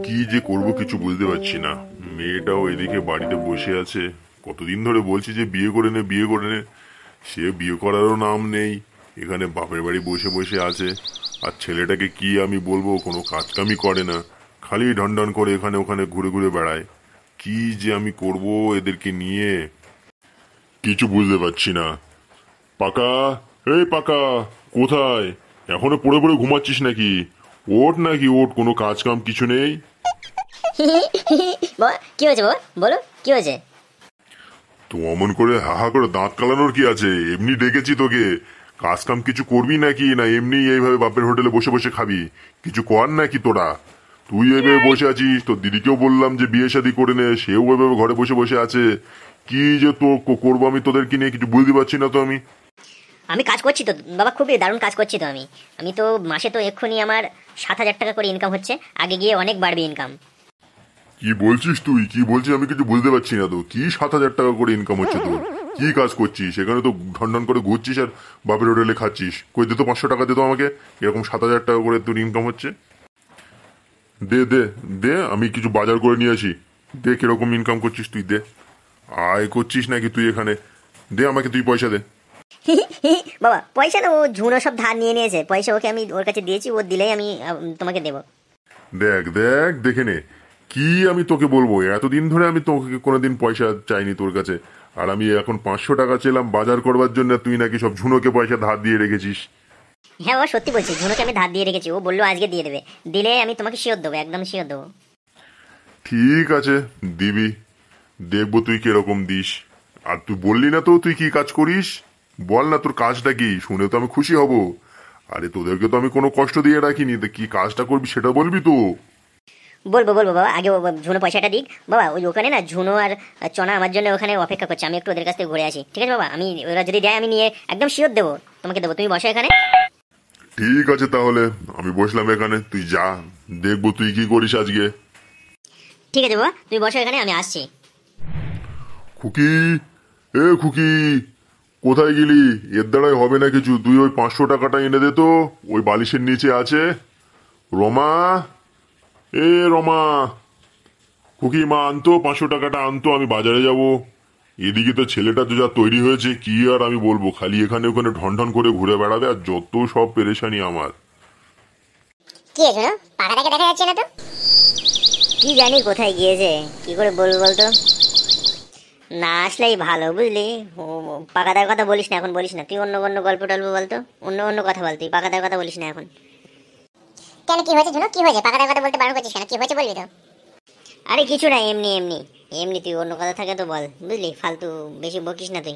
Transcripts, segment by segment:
কি যে করব কিছু বুঝতে পারছি না। মেয়েটাও এদিকে বাড়িতে বসে আছে, কতদিন ধরে বলছি যে বিয়ে করে নে বিয়ে করে নে, সে বিয়ে করারও নাম নেই। এখানে বাপের বাড়ি বসে বসে আছে। আর ছেলেটাকে কি আমি বলবো, কোনো কাজকামই করে না, খালি ঢন করে এখানে ওখানে ঘুরে ঘুরে বেড়ায়। কি যে আমি করব এদেরকে নিয়ে কিছু বুঝতে পারছি না। পাকা, এই পাকা, কোথায়? এখনো পড়ে পড়ে ঘুমাচ্ছিস নাকি? ওঠ নাকি ওঠ, কোনো কাজ কাম কিছু নেই? কি হয়েছে বাবা, বলো কি হয়েছে? তো অমন করে হাহা করে দাঁত কালানোর কি আছে? এমনি ডেকেছি তোকে, কাজ কাম কিছু করবি নাকি, না এমনি এইভাবে বাপের হোটেলে বসে বসে খাবি? কিছু কর নাকি তোরা? তুই এইভাবে বসে আছিস, তোর দিদিকেও বললাম যে বিয়ে শাদী করে নে, সেও ওইভাবে ঘরে বসে বসে আছে। কি যে তো করবো আমি তোদেরকে নিয়ে কিছু বুঝতে পারছি না তো আমি। আমি কাজ করছি তো বাবা, খুবই দারুণ কাজ করছি তো আমি। আমি তো মাসে তো এক্ষুনি আমার 7,000 টাকা করে ইনকাম হচ্ছে, আগে গিয়ে অনেক বাড়বে ইনকাম। কি বলছিস তুই, কি বলছিস আমি কিছু বুঝতে পারছি না তো। কি 7,000 টাকা করে ইনকাম হচ্ছে তোর? কি কাজ করছিস সেখানে? তো ঢন করে ঘুরছিস আর বাপের হোটেলে খাচ্ছিস। কই দে তো, 500 টাকা দে তো আমাকে। এরকম 7,000 টাকা করে তোর ইনকাম হচ্ছে? দে দে দে, আমি কিছু বাজার করে নিয়ে আসি। দে, কিরকম ইনকাম করছিস তুই, দে। আয় করছিস নাকি তুই এখানে? দে আমাকে, তুই পয়সা দে। বাবা পয়সা না, ও ঝুনো সব ধার নিয়ে নিয়েছে পয়সা, ওকে আমি ওর কাছে দিয়েছি, ও দিলেই আমি তোমাকে দেবো। দেখ দেখ, দেখে নে। কি আমি তোকে বলবো, এতদিন ধরে আমি তোকে কোনোদিন পয়সা চাইনি তোর কাছে, আর আমি এখন 500 টাকা চেলাম বাজার করবার জন্য, তুই নাকি সব ঝুনোকে পয়সা ধার দিয়ে রেখেছিস। হ্যাঁ বাবা সত্যি বলছি, ঝুনোকে আমি ধার দিয়ে রেখেছি, ও বললো আজকে দিয়ে দেবে, দিলে আমি তোমাকে শিওর দেবো, একদম শিওর দেবো। ঠিক আছে, দিবি, দেখবো তুই কিরকম দিস। আর তুই বললি না তো তুই কি কাজ করিস? বল না তোর কাজটা কি, শুনে তো আমি খুশি হব। আরে তোদেরকে তো আমি কোনো কষ্ট দিয়ে রাখিনি, তো কি কাজটা করবি সেটা বলবি তো। বলবো বলবো বাবা, আগে ঝুনো পয়সাটা দিক বাবা। ওই ওখানে না ঝুনো আর চনা আমার জন্য ওখানে অপেক্ষা করছে, আমি একটু ওদের কাছ থেকে ঘুরে আসি, ঠিক আছে বাবা? আমি ওরা যদি দেয় আমি নিয়ে একদম শিওর দেবো, তোমাকে দেবো, তুমি বসো এখানে। ঠিক আছে তাহলে, আমি বসলাম এখানে, তুই যা, দেখবো তুই কি করিস আজকে। ঠিক আছে বাবা, তুমি বসো এখানে, আমি আসছি। খুকি, এ খুকি, কোথায় গেলি? এর দ্বারাই হবে না কিছু, তুই ওই 500 টাকাটা এনে দে তো, ওই বালিশের নিচে আছে। রমা, এ রমা, খুকি মা আনতো 500 টাকাটা, আনতো, আমি বাজারে যাব। এদিকে তো ছেলেটা তো যা তৈরি হয়েছে, কি আর আমি বলবো, খালি এখানে ওখানে ঢন করে ঘুরে বেড়াবে, আর যত সব পেরেশানি আমার। কি আছে না, পাখাটাকে দেখা যাচ্ছে না তো, কি জানি কোথায় গিয়েছে, কি করে বলবো বলতো? না আসলেই ভালো বুঝলি। পাকাদার কথা বলিস না এখন, বলিস না তুই, অন্য অন্য গল্প টল্প বলতো, অন্য অন্য কথা বল, তুই পাকাদার কথা বলিস না এখন। কেন কি হয়েছে ঝুনু, কি হয়েছে? পাকাদার কথা বলতে বারণ করছিস কেন, কি হয়েছে বলবি তো? আরে কিছু না, এমনি এমনি এমনি, তুই অন্য কথা থাকে তো বল বুঝলি, ফালতু বেশি বকিস না তুই।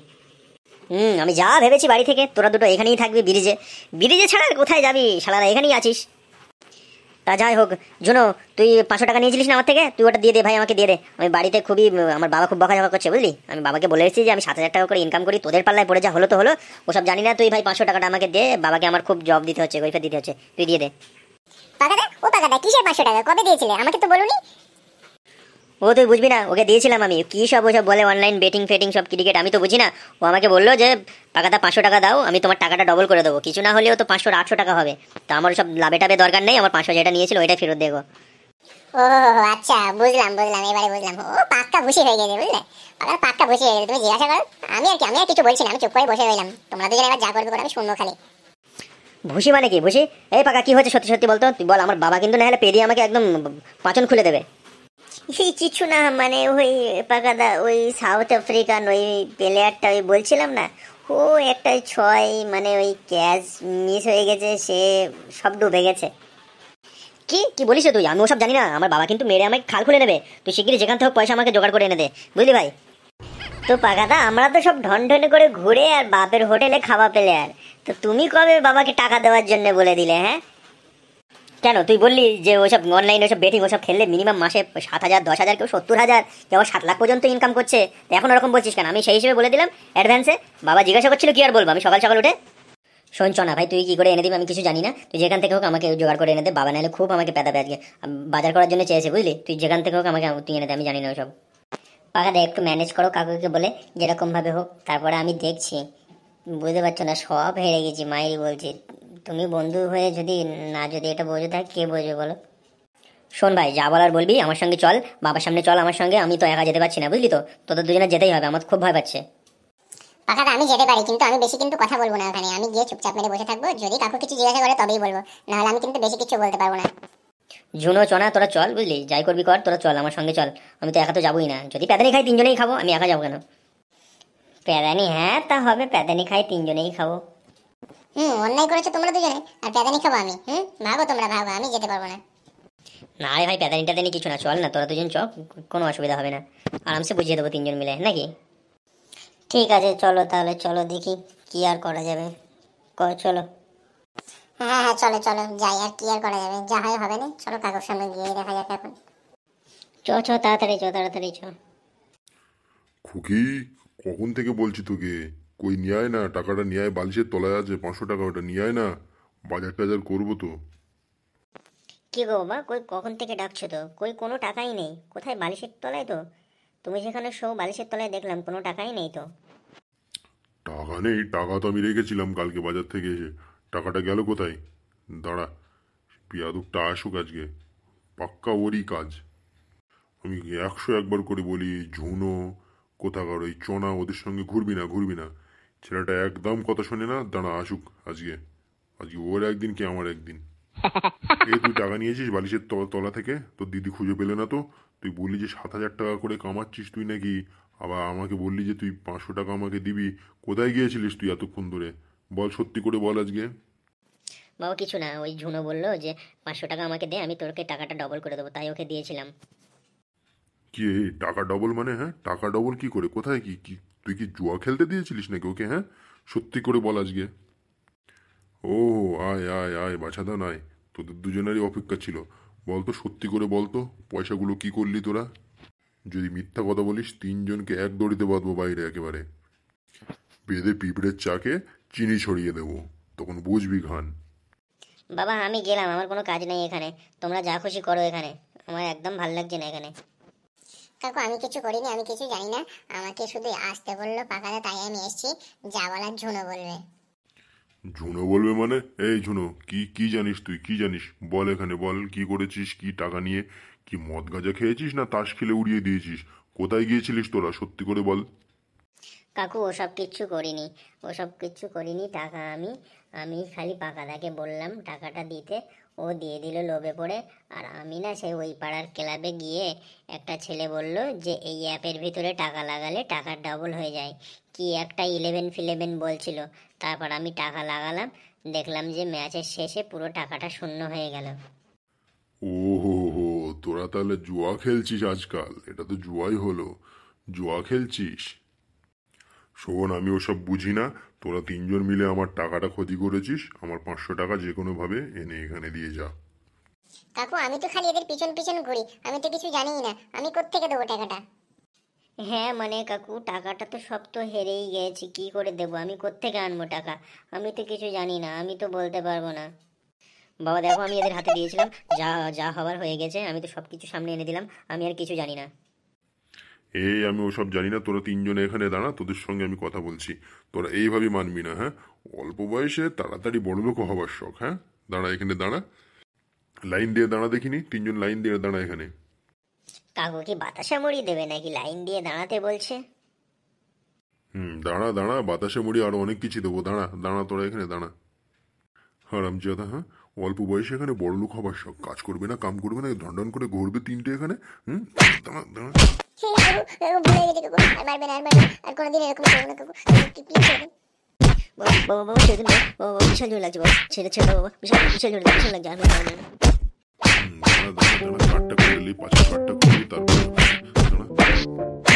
আমি যা ভেবেছি বাড়ি থেকে, তোরা দুটো এখানেই থাকবি ব্রিজে, ব্রিজে ছাড়া আর কোথায় যাবি, শালারা এখানেই আছিস। তা যাই হোক জুনো, তুই 500 টাকা নিয়েছিলিস না আমার থেকে, তুই ওটা দিয়ে দে ভাই, আমাকে দিয়ে দে। আমি বাড়িতে খুবই, আমার বাবা খুব বকাঝকা করছে বুঝলি। আমি বাবাকে বলে এসেছি যে আমি 7,000 টাকা করে ইনকাম করি, তোদের পাল্লায় পড়ে যা হলো তো হলো, ওসব জানি না। তুই ভাই 500 টাকাটা আমাকে দে, বাবাকে আমার খুব জব দিতে হচ্ছে, কৈফিয়ত দিতে হচ্ছে, তুই দিয়ে দে। পাকাদা, ও পাকাদা, কিসের 500 টাকা, কবে দিয়েছিলে আমাকে তো বলুনি? ও তুই বুঝবি না, ওকে দিয়েছিলাম আমি, কি সব ওসব বলে অনলাইন বেটিং ফেটিং সব ক্রিকেট, আমি তো বুঝি না। ও আমাকে বললো যে পাকাদা 500 টাকা দাও, আমি তোমার টাকাটা ডবল করে দেবো, কিছু না হলেও তো 500-800 টাকা হবে। তো আমার সব লাভে টাভে দরকার নেই, আমার 500 যেটা নিয়েছিল ওইটাই ফেরত দেবো। ও আচ্ছা, বুঝলাম বুঝলাম, এবারে বুঝলাম, ও পাক্কা ভুসি হয়ে গেছে বুঝলে, পাকা পাক্কা ভুসি হয়ে গেছে। তুমি জিজ্ঞাসা করো, আমি আর কিছু বলছি না, আমি চুপ করে বসে রইলাম, তোমরা দুজন এবার যা করবে করো, আমি শুনবো খালি। ভুসি মানে কি ভুসি? এই পাকা কি হচ্ছে সত্যি সত্যি বলতো, তুই বল, আমার বাবা কিন্তু না হলে পেরিয়ে আমাকে একদম পাচন খুলে দেবে। কিছু না মানে ওই পাকাদা, ওই সাউথ আফ্রিকান ওই প্লেয়ারটা, ওই বলছিলাম না, ও একটা 6 মানে ওই ক্যাচ মিস হয়ে গেছে, সে সব ডুবে গেছে। কি কি বলিস তুই? আমি ওসব জানি না, আমার বাবা কিন্তু মেরে আমাকে খাল খুলে নেবে। তুই শিগগিরই যেখান থেকে পয়সা আমাকে জোগাড় করে এনে দে বুঝলি ভাই। তো পাকাদা, আমরা তো সব ঢন করে ঘুরে আর বাপের হোটেলে খাওয়া প্লেয়ার, তো তুমি কবে বাবাকে টাকা দেওয়ার জন্য বলে দিলে? হ্যাঁ কেন, তুই বললি যে ওইসব অনলাইনে ওসব বেটিং ওসব খেললে মিনিমাম মাসে 7,000, 10,000, কেউ 70,000, কেউ 7 লাখ পর্যন্ত ইনকাম করছে, তো এখন ওরকম বলছিস কেন? আমি সেই হিসেবে বলে দিলাম অ্যাডভান্সে। বাবা জিজ্ঞাসা করছিল, কি আর বলবো আমি সকাল সকাল উঠে। শোন না ভাই, তুই কি করে এনে দিবি আমি কিছু জানি না, তুই যেখান থেকে হোক আমাকে জোগাড় করে এনে দে, বাবা নাহলে খুব আমাকে পেতাবে আজকে, বাজার করার জন্য চেয়েছে বুঝলি। তুই যেখান থেকে হোক আমাকে তুই এনে দে, আমি জানি না ওসব। পাকাদা একটু ম্যানেজ করো কাকুকে বলে, যেরকম ভাবে হোক, তারপরে আমি দেখছি। বুঝতে পারছো না, সব হেরে গেছি মায়েরই বলছি। তুমি বন্ধু হয়ে যদি না, যদি এটা বোঝো তাহলে কে বোঝো বলো? শোন ভাই, যা বলার বলবি, আমার সঙ্গে চল, বাবার সামনে চল আমার সঙ্গে, আমি তো একা যেতে পারছি না, বুঝলি তো, তোদের দুজনে যেতেই হবে, আমার খুব ভয় পাচ্ছে। পাকাদা আমি যেতে পারি, কিন্তু আমি বেশি কিন্তু কথা বলবো না ওখানে। আমি গিয়ে চুপচাপ মেরে বসে থাকবো, যদি কাকু কিছু জিজ্ঞাসা করে তবেই বলবো, নাহলে আমি কিন্তু বেশি কিছু বলতে পারবো না। ঝুনো চনা তোরা চল, বুঝলি, যাই করবি কর, তোরা চল আমার সঙ্গে চল, আমি তো একা তো যাবোই না, যদি প্যাদানি খাই তিনজনেই খাবো, আমি একা যাবো কেন? প্যাদানি, হ্যাঁ তা হবে, প্যাদানি খাই তিনজনেই খাবো। অন্যায় করেছো তোমরা দুজনে, আর প্যাদানি খাবো আমি। ভাগো তোমরা ভাগো, আমি যেতে পারবো না। না রে ভাই, প্যাদানি টাদানি কিছু না, চল না তোরা দুজন চ, কোনো অসুবিধা হবে না, আরামসে বুঝিয়ে দেবো তিনজন মিলে, নাকি? ঠিক আছে চলো তাহলে, চলো দেখি কি আর করা যাবে, চলো। হ্যাঁ হ্যাঁ চলো চলো যাই, আর কি আর করা যাবে, যা হয় হবে না, চলো কাকুর সামনে গিয়ে দেখা যাক এখন। চ তাড়াতাড়ি চ, তাড়াতাড়ি চ। খুকি, কখন থেকে বলছি তোকে, কই নিয়ে আয় না টাকাটা, নিয়ে আয়, বালিশের তলায় আছে 500 টাকা, ওটা নিয়ে আয় না, বাজার টাজার করবো তো। কি গো বাবা, কই কখন থেকে ডাকছো তো, কই কোনো টাকাই নেই, কোথায়? বালিশের তলায় তো, তুমি যেখানে শো বালিশের তলায় দেখলাম, কোনো টাকাই নেই তো। টাকা নেই? টাকা তো আমি রেখেছিলাম কালকে বাজার থেকে এসে, টাকাটা গেল কোথায়? দাঁড়া, পিয়াদুকটা আসুক আজকে, পাক্কা ওরই কাজ। আমি 101বার করে বলি, ঝুনো কোথাকার ওই চনা, ওদের সঙ্গে ঘুরবি না ঘুরবি না, ছেলেটা একদম কথা শোনে না। দাঁড়া আসুক আজকে, আজকে ওর একদিন কি আমার একদিন। এই তুই টাকা নিয়েছিস বালিশের তলা থেকে, তোর দিদি খুঁজে পেলে না তো? তুই বললি যে 7,000 টাকা করে কামাচ্ছিস তুই নাকি, আবার আমাকে বললি যে তুই 500 টাকা আমাকে দিবি। কোথায় গিয়েছিলিস তুই এতক্ষণ ধরে? বল, সত্যি করে বল আজকে। বাবা কিছু না, ওই ঝুনো বললো যে 500 টাকা আমাকে দে, আমি তোকে টাকাটা ডবল করে দেবো, তাই ওকে দিয়েছিলাম। কি টাকা ডবল মানে? হ্যাঁ, টাকা ডবল কি করে, কোথায়, কি কি তুই কি জুয়া খেলতে দিয়েছিলিস নাকি ওকে? হ্যাঁ, সত্যি করে বল আজকে। ও, আয় আয় আয় বাছাদা, নাই তোদের দুজনেরই অপেক্ষা ছিল। বলতো সত্যি করে বলতো, পয়সাগুলো কি করলি তোরা? যদি মিথ্যা কথা বলিস, তিনজনকে এক দড়িতে বাঁধবো বাইরে একেবারে, বেঁধে পিঁপড়ের চাকে চিনি ছড়িয়ে দেবো, তখন বুঝবি ঘান। বাবা আমি গেলাম, আমার কোনো কাজ নেই এখানে, তোমরা যা খুশি করো এখানে, আমার একদম ভালো লাগছে না এখানে। কাকু আমি কিছু করিনি, আমি কিছু জানি না, আমাকে শুধু আসতে বললো পাকাদা, তাই আমি এসেছি, যা বলার ঝুনো বলবে। ঝুনো বলবে মানে? এই ঝুনো, কি কি জানিস তুই, কি জানিস বল, এখানে বল, কি করেছিস, কি টাকা নিয়ে, কি মদ গাঁজা খেয়েছিস না তাস খেলে উড়িয়ে দিয়েছিস? কোথায় গিয়েছিলিস তোরা, সত্যি করে বল। কাকু ওসব কিচ্ছু করিনি, ওসব কিচ্ছু করিনি, টাকা আমি আমি খালি পাকাদাকে বললাম টাকাটা দিতে, ও দিয়ে দিল লোভে পড়ে। আর আমি না সেই ওই পাড়ার ক্লাবে গিয়ে একটা ছেলে বলল যে এই অ্যাপের ভিতরে টাকা লাগালে টাকা ডবল হয়ে যায়, কি একটা 11 বলছিল, তারপর আমি টাকা লাগালাম, দেখলাম যে ম্যাচের শেষে পুরো টাকাটা শূন্য হয়ে গেল। ও হো হো, তোরা তাহলে জুয়া খেলছিস আজকাল, এটা তো জুয়াই হলো, জুয়া খেলছিস। শোন, আমি ওসব বুঝি না, তোরা তিনজন মিলে আমার টাকাটা ক্ষতি করেছিস, আমার 500 টাকা যে কোনো ভাবে এনে এখানে দিয়ে যা। কাকু আমি তো খালি এদের পিছন পিছন ঘুরি, আমি তো কিছু জানিই না, আমি কোত্থেকে দেবো টাকাটা? হ্যাঁ মানে কাকু, টাকাটা তো সব তো হেরেই গেছি, কি করে দেবো, আমি কোত্থেকে আনবো টাকা, আমি তো কিছু জানি না, আমি তো বলতে পারবো না। বাবা দেখো, আমি এদের হাতে দিয়েছিলাম, যা যা হবার হয়ে গেছে, আমি তো সব কিছু সামনে এনে দিলাম, আমি আর কিছু জানি না। এই আমি ওসব জানি না, তোরা তিনজনে এখানে দাঁড়া, তোদের সঙ্গে আমি কথা বলছি। তোরা এইভাবে মানবি না, হ্যাঁ? অল্প বয়সে তাড়াতাড়ি বড়লোক হবার শখ, হ্যাঁ? দাঁড়া এখানে দাঁড়া, লাইন দিয়ে দাঁড়া, দেখিনি তিনজন লাইন দিয়ে দাঁড়া এখানে। কাকু কি বাতাসা মুড়ি দেবে নাকি লাইন দিয়ে দাঁড়াতে বলছে? দাঁড়া দাঁড়া, বাতাসে মুড়ি আরো অনেক কিছু দেবো, দাঁড়া দাঁড়া, তোরা এখানে দাঁড়া। হারামজাদা, হ্যাঁ, অল্প বয়সে এখানে বড়লোক হবার শখ, কাজ করবে না, কাম করবে না, ঢন করে ঘুরবে তিনটে এখানে। দাঁড়া দাঁড়া। ভুলে গেছি কাকু, আর মারবেন আর মারবেন, আর কোনোদিন এরকম করবো না কাকু, প্লিজ করবেন। বাবা বাবা বাবা, ছেড়ে দিন বাবা, বাবা বাবা, বিশাল জোর লাগছে বাবা, ছেড়ে ছেড়ে দাও বাবা, বিশাল বিশাল জোর লাগছে, বিশাল লাগছে, আর মারো না। দাঁড়া দাঁড়া দাঁড়া, 4টা করে নিলি, 5 4টা করলি, তারপর দাঁড়া।